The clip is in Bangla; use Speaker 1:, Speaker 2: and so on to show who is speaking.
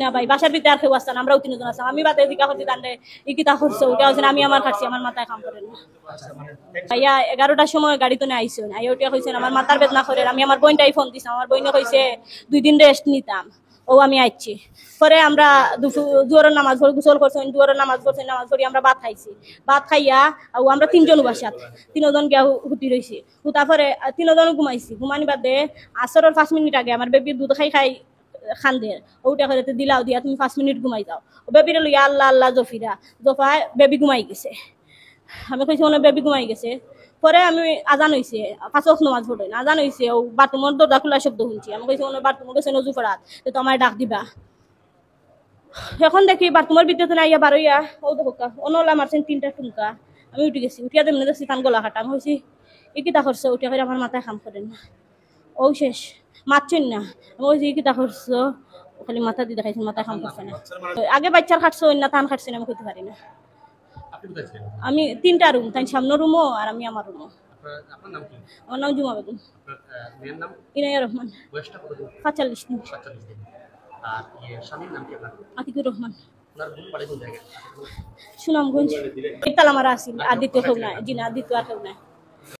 Speaker 1: না ভাই বাসার ভিতরে আর কেউ আসতাম আমরাও তিনজন আসতাম আমি বাদে দিকা হচ্ছে তান্ডে ইকিতা করছে ওটা হচ্ছে আমি আমার খাচ্ছি আমার মাথায় কাম করে না ভাইয়া 11টার সময় গাড়ি তো আইসো না ওটা কইছেন আমার মাথার বেদনা করে আমি আমার বোনটাই ফোন দিছিলাম আমার বোনে কইছে 2 দিন রেস্ট নিতাম ও আমি আইছি পরে আমরা জোরের নামাজ পড়ে গোসল করছি জোরের নামাজ পড়ছি নামাজ পড়ি আমরা ভাত খাইছি ভাত খাইয়া ও আমরা তিনজন বাসাত তিনজন গিয়া হুতি রইছি তারপরে তিনজন ঘুমাইছি ঘুমানি বাদে আসরের 5 মিনিট আগে আমার বেবি দুধ খাই খান্দে ওটা করে দিলাও দিয়া তুমি 5 মিনিট ঘুমাই যাও ও বেবিরে লইয়া আল্লাহ আল্লাহ জফিরা জফায় বেবি ঘুমাই গেছে আমি কইছি ওনে বেবি ঘুমাই গেছে পরে আমি আজান হইছে 5 ওয়াক্ত নামাজ পড়ই আজান হইছে ও বাথরুমের দরজা খোলা শব্দ শুনছি আমি কইছি ওনে বাথরুমে গেছে নজু ফরাত তো আমার ডাক দিবা এখন দেখি বাথরুমের ভিতরে না ইয়া বারইয়া ও দেখো অনলা মারছেন 3টা টুমকা আমি উঠে গেছি উঠিয়া দেমনে দেখছি কান গলা কাটা আমি কইছি এ কিতা করছে উঠিয়া করে আমার মাথায় কাম করে না ও শেষ মারছেন না আমি কইছি কিতা করছো খালি মাথা দিয়ে দেখাইছেন মাথা কাম করছে না আগে বাচ্চার খাটছো না তান খাটছে না আমি কইতে পারি না আমি 3টা রুম তাই সামনের রুমও আর আমি আমার রুমও
Speaker 2: আপনার নাম কি?
Speaker 1: আমার নাম জুমা বেগম
Speaker 2: মেয়ের নাম?
Speaker 1: ইনায়া রহমান
Speaker 2: বয়সটা কত?
Speaker 1: 45 দিন
Speaker 2: 45 দিন। আর স্বামীর নাম কি আপনার?
Speaker 1: আতিকুর রহমান
Speaker 2: আপনার বোন বাড়ি কোন জায়গায়?
Speaker 1: সুনামগঞ্জ তালামারা আসিল আর দ্বিতীয় কেউ নাই জি না দ্বিতীয় আর কেউ নাই